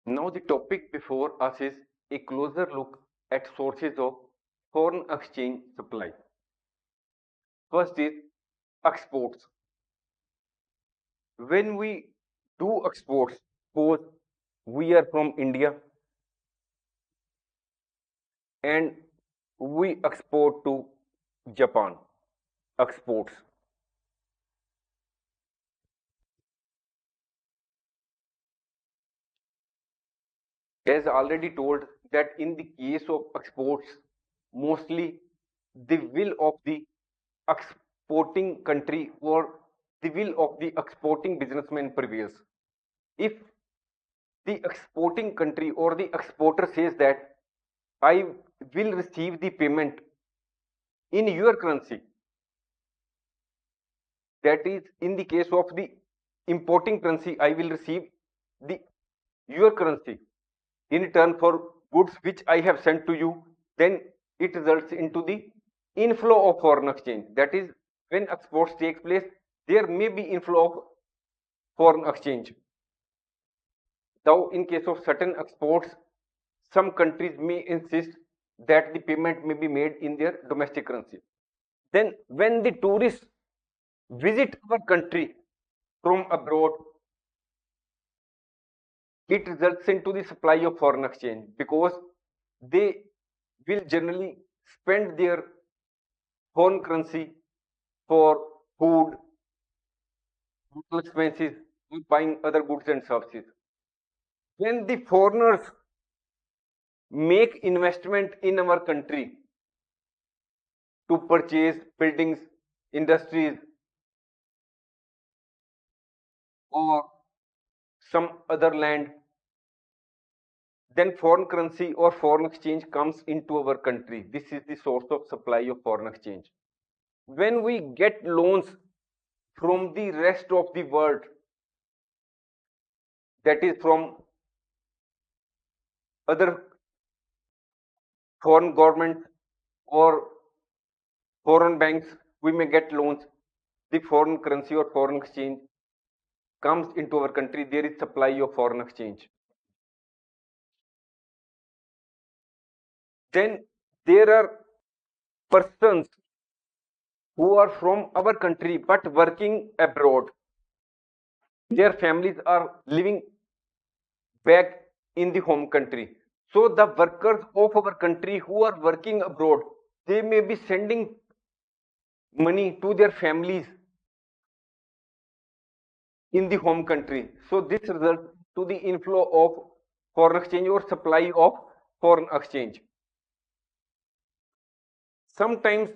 Now the topic before us is a closer look at sources of foreign exchange supply. First is exports. When we do exports, suppose we are from India and we export to Japan. Exports. As already told that in the case of exports, mostly the will of the exporting country or the will of the exporting businessman prevails. If the exporting country or the exporter says that I will receive the payment in your currency, that is in the case of the importing currency, I will receive the your currency in return for goods which I have sent to you, then it results into the inflow of foreign exchange. That is, when exports take place, there may be inflow of foreign exchange. Though in case of certain exports, some countries may insist that the payment may be made in their domestic currency. Then when the tourists visit our country from abroad, it results into the supply of foreign exchange because they will generally spend their foreign currency for food, local expenses, buying other goods and services. When the foreigners make investment in our country to purchase buildings, industries, or some other land, then foreign currency or foreign exchange comes into our country. This is the source of supply of foreign exchange. When we get loans from the rest of the world, that is from other foreign governments or foreign banks, we may get loans. The foreign currency or foreign exchange comes into our country. There is supply of foreign exchange. Then there are persons who are from our country but working abroad. Their families are living back in the home country. So the workers of our country who are working abroad, they may be sending money to their families in the home country. So this results to the inflow of foreign exchange or supply of foreign exchange. Sometimes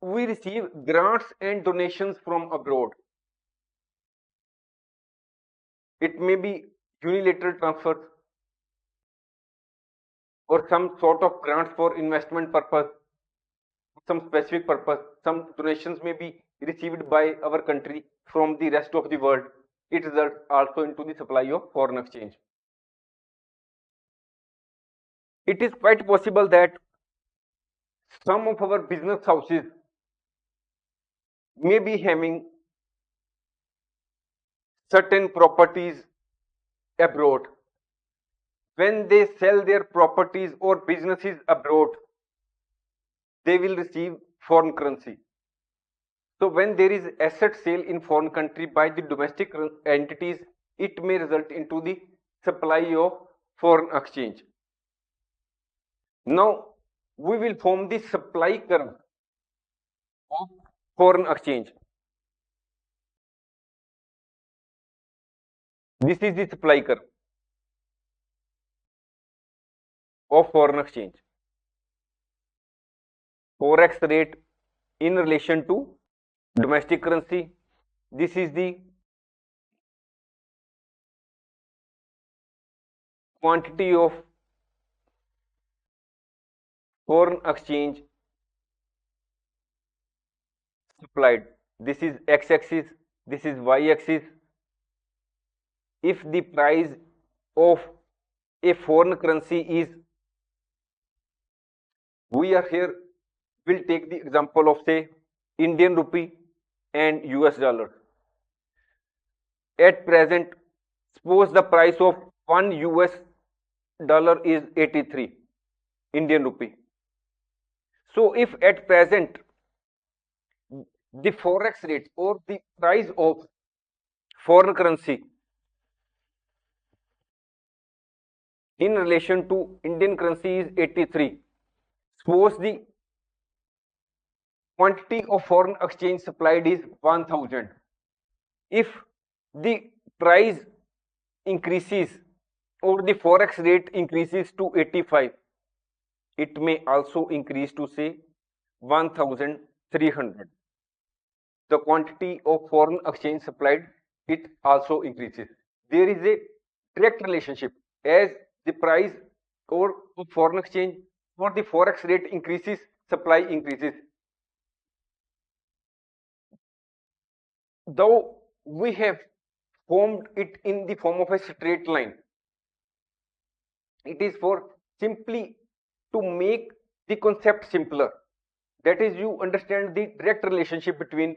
we receive grants and donations from abroad. It may be unilateral transfers or some sort of grants for investment purpose, some specific purpose. Some donations may be received by our country from the rest of the world. It results also into the supply of foreign exchange. It is quite possible that some of our business houses may be having certain properties abroad. When they sell their properties or businesses abroad, they will receive foreign currency. So when there is asset sale in foreign country by the domestic entities, it may result into the supply of foreign exchange. Now we will form the supply curve of foreign exchange. This is the supply curve of foreign exchange. Forex rate in relation to domestic currency. This is the quantity of foreign exchange supplied. This is x-axis, this is y-axis. If the price of a foreign currency is, we are here, will take the example of say Indian rupee and US dollar. At present, suppose the price of 1 US dollar is 83 Indian rupee. So if at present the forex rate or the price of foreign currency in relation to Indian currency is 83, suppose the quantity of foreign exchange supplied is 1000. If the price increases or the forex rate increases to 85, it may also increase to say 1300. The quantity of foreign exchange supplied, it also increases. There is a direct relationship. As the price or of foreign exchange or the forex rate increases, supply increases. Though we have formed it in the form of a straight line, it is for simply to make the concept simpler. That is, you understand the direct relationship between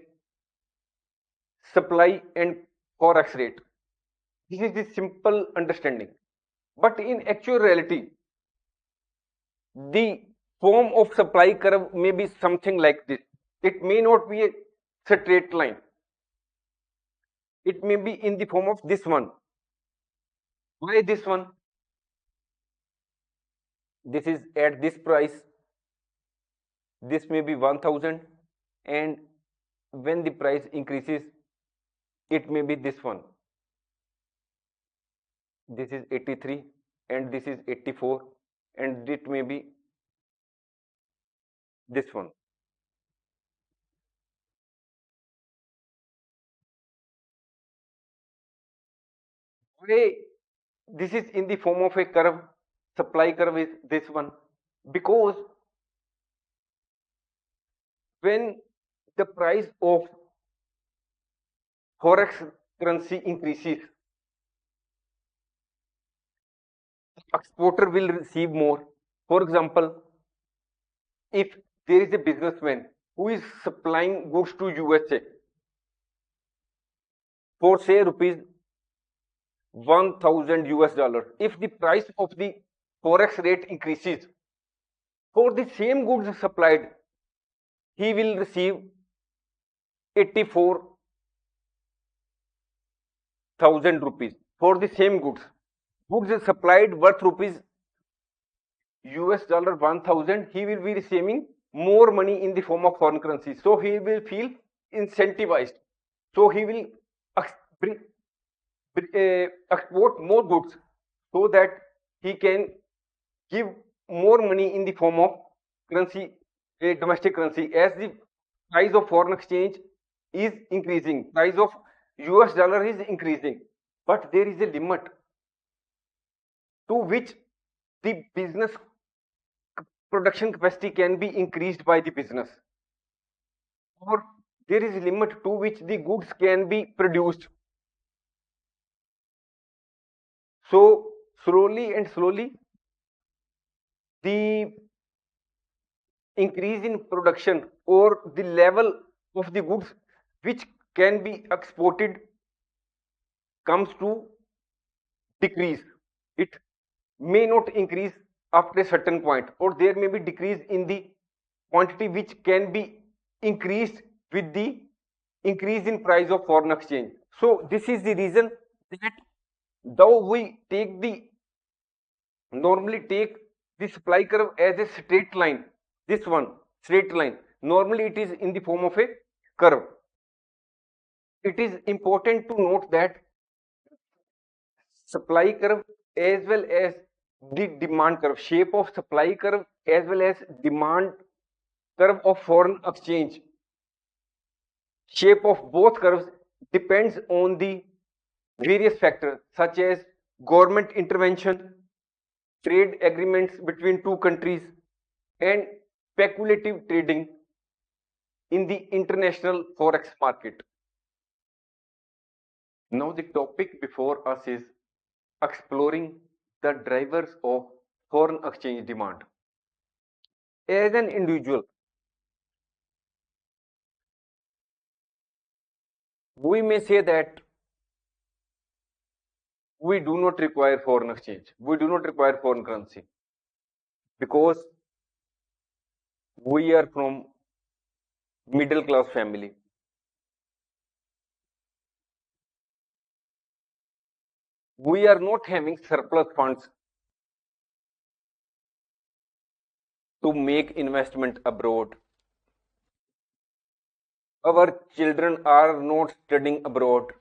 supply and forex rate. This is the simple understanding. But in actual reality, the form of supply curve may be something like this. It may not be a straight line. It may be in the form of this one. Why this one? This is at this price. This may be 1000, and when the price increases, it may be this one. This is 83 and this is 84, and it may be this one. Why this is in the form of a curve, supply curve is this one? Because when the price of forex currency increases, exporter will receive more. For example, if there is a businessman who is supplying goods to USA for say rupees 1000 US dollar, if the price of the forex rate increases, for the same goods supplied, he will receive 84,000 rupees for the same goods. Goods supplied worth rupees US dollar 1000, he will be receiving more money in the form of foreign currency. So he will feel incentivized. So he will export more goods so that he can give more money in the form of currency, a domestic currency. As the price of foreign exchange is increasing, price of US dollar is increasing, but there is a limit to which the business production capacity can be increased by the business, or there is a limit to which the goods can be produced. So slowly and slowly the increase in production or the level of the goods which can be exported comes to decrease. It may not increase after a certain point, or there may be decrease in the quantity which can be increased with the increase in price of foreign exchange. So this is the reason that though we take the normally take the supply curve as a straight line, this one straight line, normally it is in the form of a curve. It is important to note that supply curve as well as the demand curve, shape of supply curve as well as demand curve of foreign exchange, shape of both curves depends on the various factors such as government intervention, trade agreements between two countries, and speculative trading in the international forex market. Now the topic before us is exploring the drivers of foreign exchange demand. As an individual, we may say that we do not require foreign exchange. We do not require foreign currency because we are from middle class family. We are not having surplus funds to make investment abroad. Our children are not studying abroad.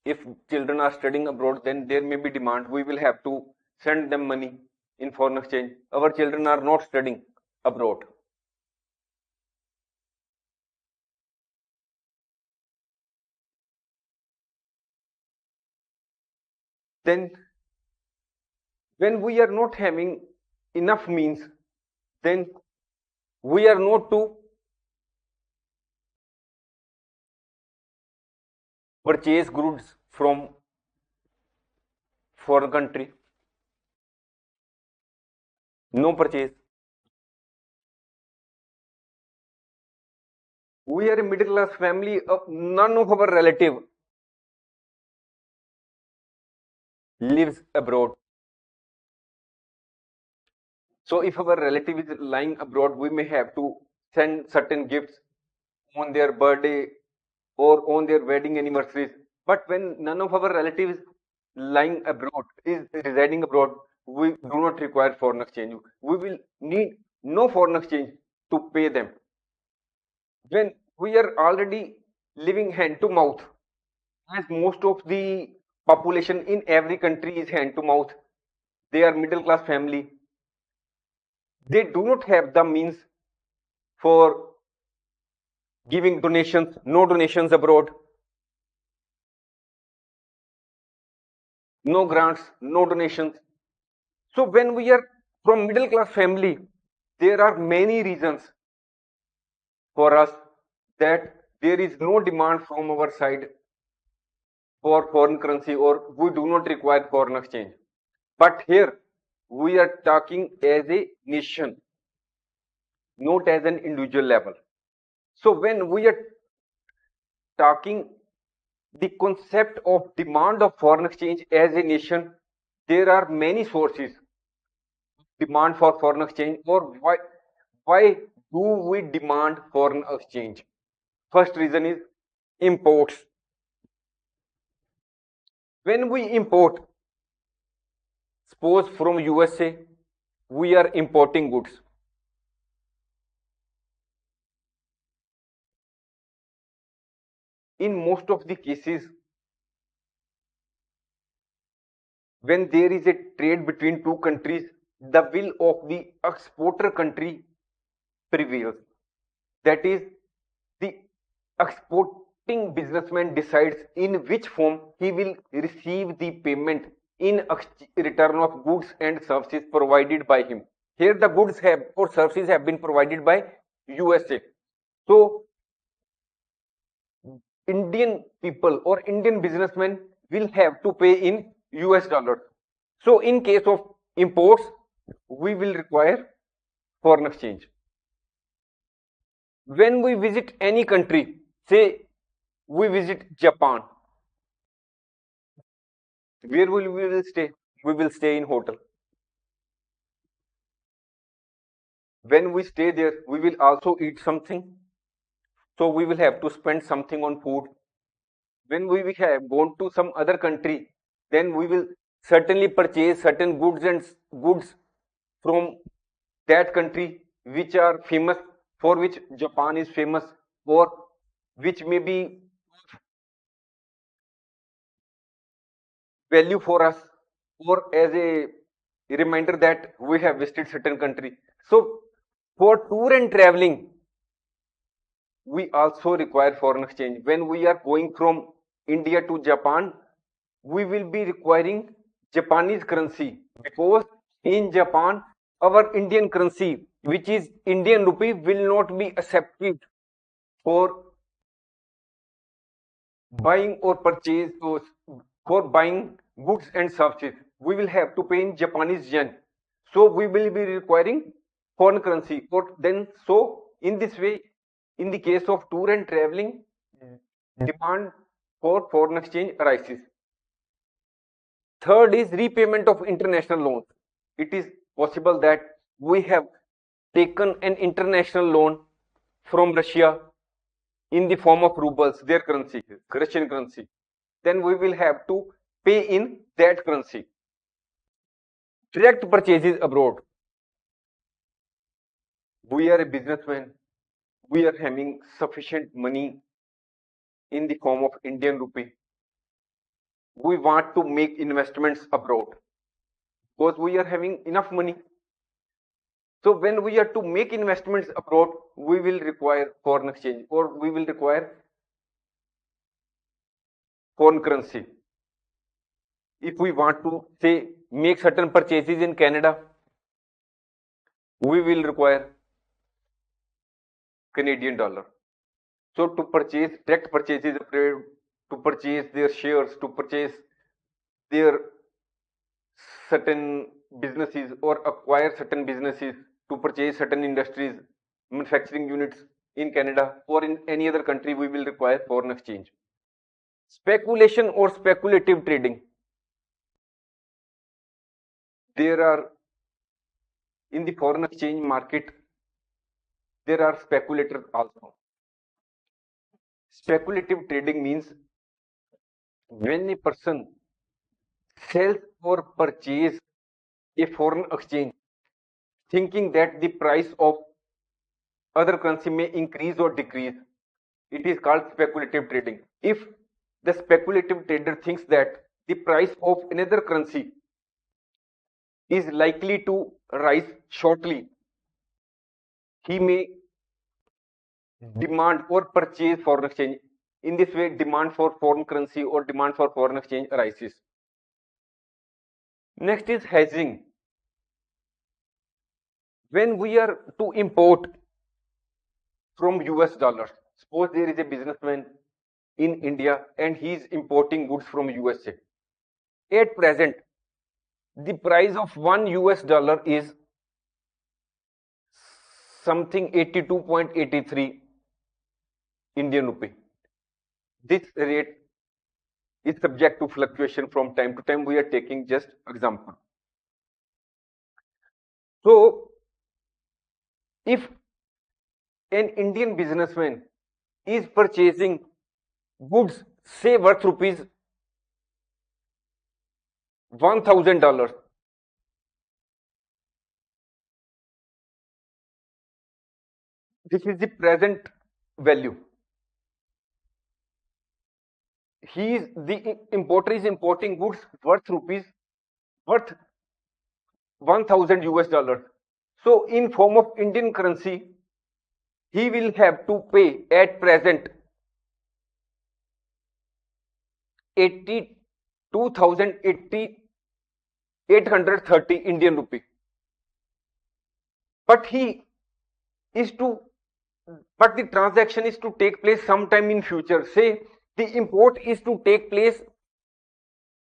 If children are studying abroad, then there may be demand. We will have to send them money in foreign exchange. Our children are not studying abroad. Then, when we are not having enough means, then we are not to purchase goods from foreign country. No purchase. We are a middle class family. None of our relative lives abroad. So if our relative is lying abroad, we may have to send certain gifts on their birthday or on their wedding anniversaries. But when none of our relatives lying abroad is residing abroad, we do not require foreign exchange. We will need no foreign exchange to pay them. When we are already living hand to mouth, as most of the population in every country is hand to mouth, they are middle class family. They do not have the means for giving donations, no donations abroad, no grants, no donations. So when we are from middle class family, there are many reasons for us that there is no demand from our side for foreign currency or we do not require foreign exchange. But here we are talking as a nation, not as an individual level. So when we are talking the concept of demand of foreign exchange as a nation, there are many sources demand for foreign exchange or why do we demand foreign exchange. First reason is imports. When we import, suppose from USA, we are importing goods. In most of the cases, when there is a trade between two countries, the will of the exporter country prevails. That is, the exporting businessman decides in which form he will receive the payment in return of goods and services provided by him. Here the goods have or services have been provided by USA. So Indian people or Indian businessmen will have to pay in US dollars. So in case of imports, we will require foreign exchange. When we visit any country, say we visit Japan, where will we will stay? We will stay in hotel. When we stay there, we will also eat something. So we will have to spend something on food. When we have gone to some other country, then we will certainly purchase certain goods from that country which are famous, for which Japan is famous, or which may be value for us, or as a reminder that we have visited certain country. So for tour and traveling, we also require foreign exchange. When we are going from India to Japan, we will be requiring Japanese currency because in Japan, our Indian currency, which is Indian rupee, will not be accepted for buying or purchase or for buying goods and services. We will have to pay in Japanese yen. So we will be requiring foreign currency. Or then so in this way, in the case of tour and traveling, demand for foreign exchange arises. Third is repayment of international loans. It is possible that we have taken an international loan from Russia in the form of rubles, their currency, Russian currency. Then we will have to pay in that currency. Direct purchases abroad. We are a businessman. We are having sufficient money in the form of Indian rupee. We want to make investments abroad because we are having enough money. So when we are to make investments abroad, we will require foreign exchange or we will require foreign currency. If we want to say make certain purchases in Canada, we will require Canadian dollar. So to purchase direct purchases abroad, to purchase their shares, to purchase their certain businesses or acquire certain businesses, to purchase certain industries, manufacturing units in Canada or in any other country, we will require foreign exchange. Speculation or speculative trading. There are in the foreign exchange market, there are speculators also. Speculative trading means when a person sells or purchases a foreign exchange thinking that the price of other currency may increase or decrease, it is called speculative trading. If the speculative trader thinks that the price of another currency is likely to rise shortly, he may demand or purchase foreign exchange. In this way, demand for foreign currency or demand for foreign exchange arises. Next is hedging. When we are to import from US dollars, suppose there is a businessman in India and he is importing goods from USA. At present, the price of $1 is something 82.83 Indian rupee. This rate is subject to fluctuation from time to time. We are taking just example. So, if an Indian businessman is purchasing goods, say worth rupees $1,000, this is the present value. The importer is importing goods worth 1,000 US dollars. So in form of Indian currency, he will have to pay at present 830 Indian rupee. But the transaction is to take place sometime in future. Say the import is to take place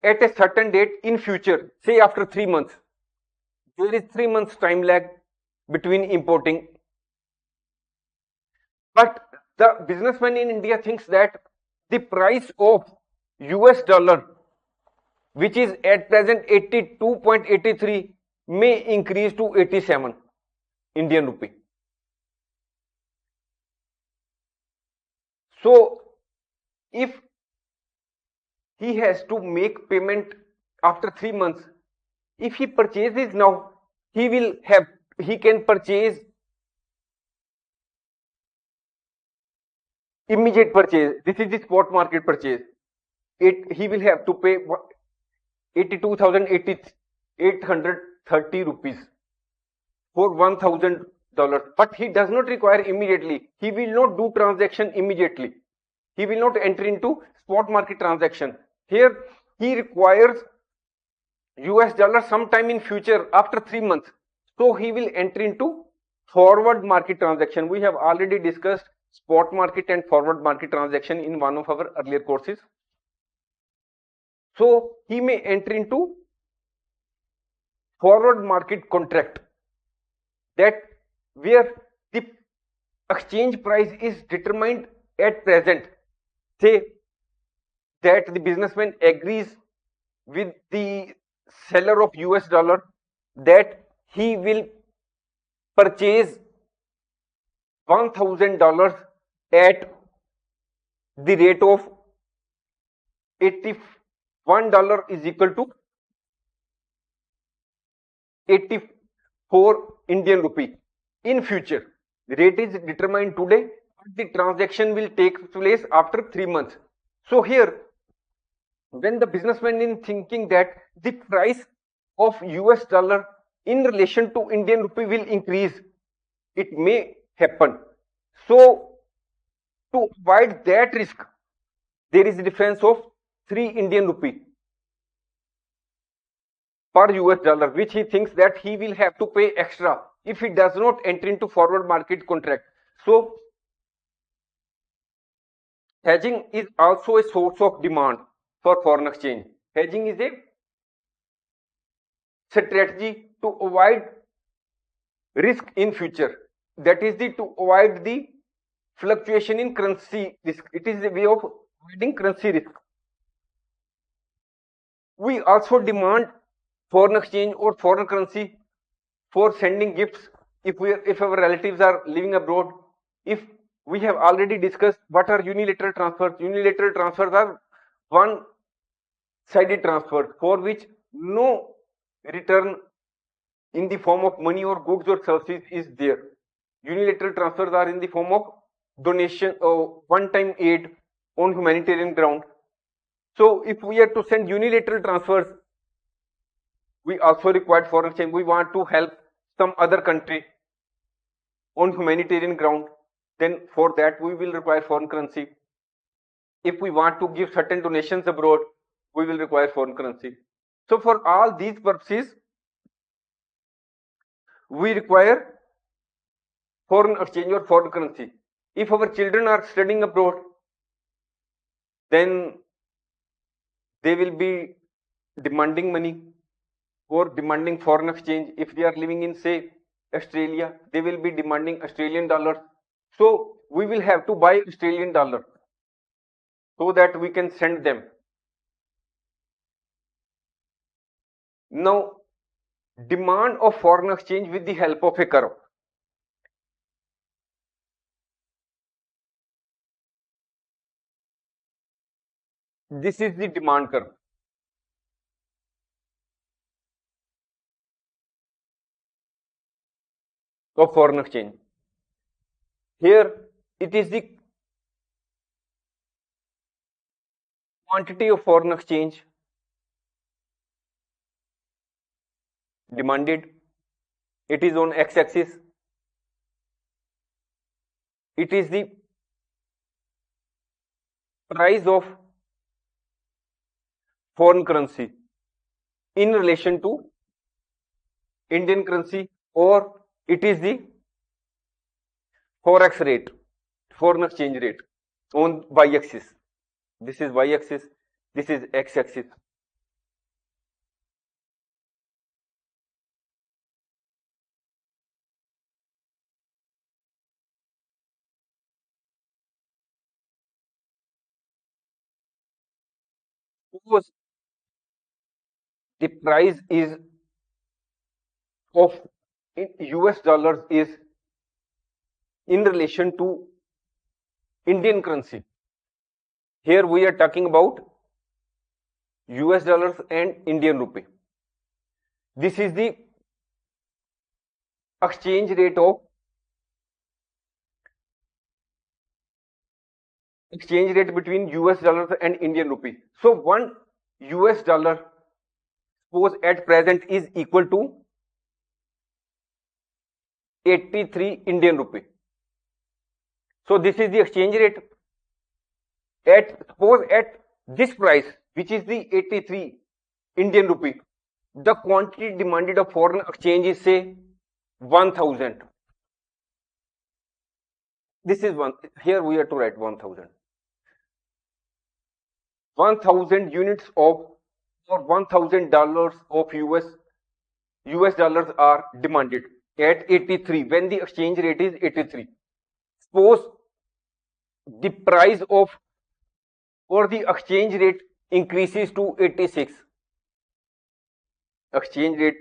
at a certain date in future, say after 3 months. There is 3 months time lag between importing. But the businessman in India thinks that the price of US dollar, which is at present 82.83, may increase to 87 Indian rupee. So if he has to make payment after 3 months, if he purchases now, he can purchase immediate purchase. This is the spot market purchase. He will have to pay 82,830 rupees for $1,000. But he does not require immediately. He will not do transaction immediately. He will not enter into spot market transaction. Here he requires US dollar sometime in future after 3 months. So he will enter into forward market transaction. We have already discussed spot market and forward market transaction in one of our earlier courses. So he may enter into forward market contract, that where the exchange price is determined at present. Say that the businessman agrees with the seller of US dollar that he will purchase $1,000 at the rate of $81 is equal to 84 Indian rupee in future. The rate is determined today, but the transaction will take place after 3 months. So here, when the businessman is thinking that the price of US dollar in relation to Indian rupee will increase, it may happen. So to avoid that risk, there is a difference of 3 Indian rupee per US dollar, which he thinks that he will have to pay extra if he does not enter into forward market contract. So hedging is also a source of demand for foreign exchange. Hedging is a strategy to avoid risk in future. That is to avoid the fluctuation in currency risk. It is a way of avoiding currency risk. We also demand foreign exchange or foreign currency for sending gifts if our relatives are living abroad. If we have already discussed what are unilateral transfers. Unilateral transfers are one sided transfers for which no return in the form of money or goods or services is there. Unilateral transfers are in the form of donation or one-time aid on humanitarian ground. So if we are to send unilateral transfers, we also require foreign exchange. We want to help some other country on humanitarian ground, then for that we will require foreign currency. If we want to give certain donations abroad, we will require foreign currency. So for all these purposes, we require foreign exchange or foreign currency. If our children are studying abroad, then they will be demanding money or demanding foreign exchange. If they are living in, say, Australia, they will be demanding Australian dollars. So we will have to buy Australian dollar so that we can send them. Now, demand of foreign exchange with the help of a curve. This is the demand curve. Of foreign exchange. Here it is the quantity of foreign exchange demanded. It is on x-axis. It is the price of foreign currency in relation to Indian currency, or it is the forex rate, foreign exchange rate on y-axis. This is y-axis, this is x-axis. Suppose the price is of US dollars is in relation to Indian currency. Here we are talking about US dollars and Indian rupee. This is the exchange rate between US dollars and Indian rupee. So one US dollar, suppose at present, is equal to 83 Indian rupee. So this is the exchange rate. Suppose at this price, which is the 83 Indian rupee, the quantity demanded of foreign exchange is, say, 1000. This is one. Here we have to write 1000. 1000 units of or $1,000 of US dollars are demanded at 83 when the exchange rate is 83. Suppose the price of or the exchange rate increases to 86. exchange rate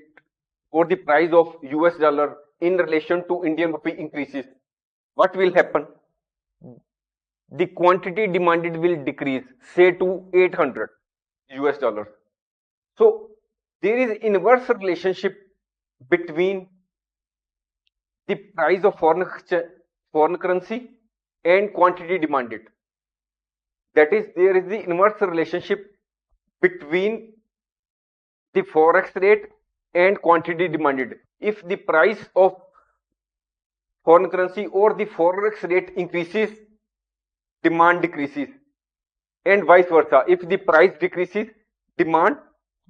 or the price of US dollar in relation to Indian rupee increases, what will happen? The quantity demanded will decrease, say to 800 US dollars. So there is inverse relationship between the price of foreign currency and quantity demanded. That is, there is the inverse relationship between the forex rate and quantity demanded. If the price of foreign currency or the forex rate increases, demand decreases, and vice versa. If the price decreases, demand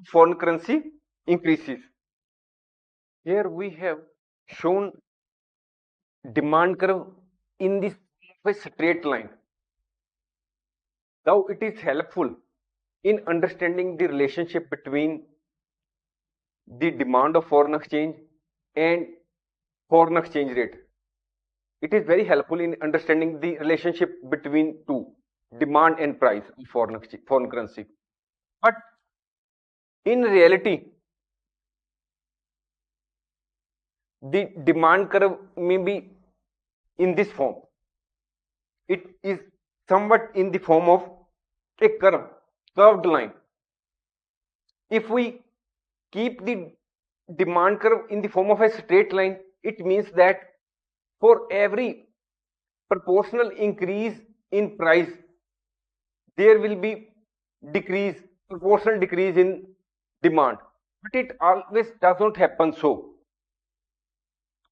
foreign currency increases. Here we have shown demand curve in this straight line. Now it is helpful in understanding the relationship between the demand of foreign exchange and foreign exchange rate. It is very helpful in understanding the relationship between two, demand and price of foreign currency. But in reality, the demand curve may be in this form. It is somewhat in the form of a curved line. If we keep the demand curve in the form of a straight line, it means that for every proportional increase in price, there will be proportional decrease in demand. But it always does not happen so,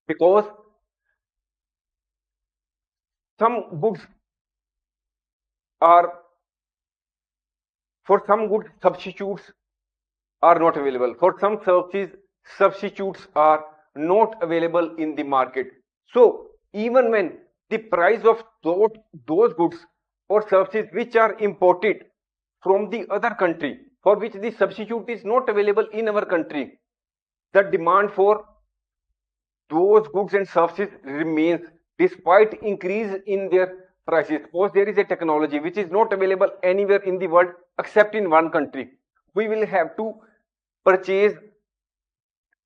because some goods are, for some goods substitutes are not available. For some services, substitutes are not available in the market. So even when the price of those goods or services which are imported from the other country, for which the substitute is not available in our country, the demand for those goods and services remains despite increase in their prices. Suppose there is a technology which is not available anywhere in the world except in one country, we will have to purchase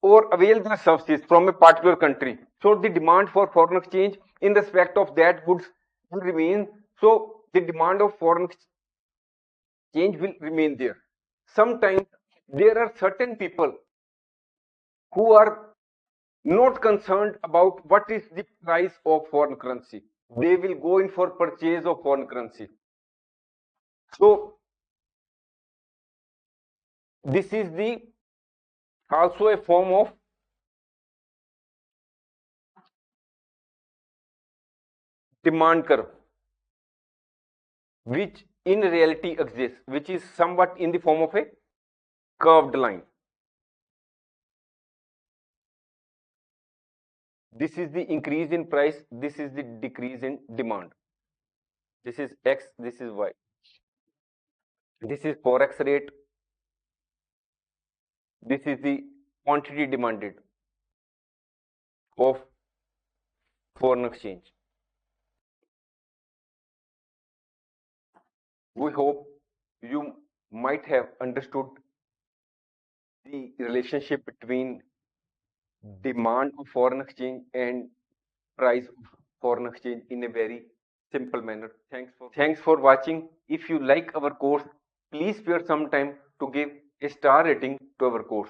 or avail the services from a particular country. So the demand for foreign exchange in respect of that goods will remain. So the demand of foreign exchange will remain there. Sometimes there are certain people who are not concerned about what is the price of foreign currency. They will go in for purchase of foreign currency. So this is the also a form of demand curve, which in reality exists, which is somewhat in the form of a curved line. This is the increase in price, this is the decrease in demand. This is X, this is Y. This is forex rate, this is the quantity demanded of foreign exchange. We hope you might have understood the relationship between demand of foreign exchange and price of foreign exchange in a very simple manner. Thanks for watching. If you like our course, please spare some time to give a star rating to our course.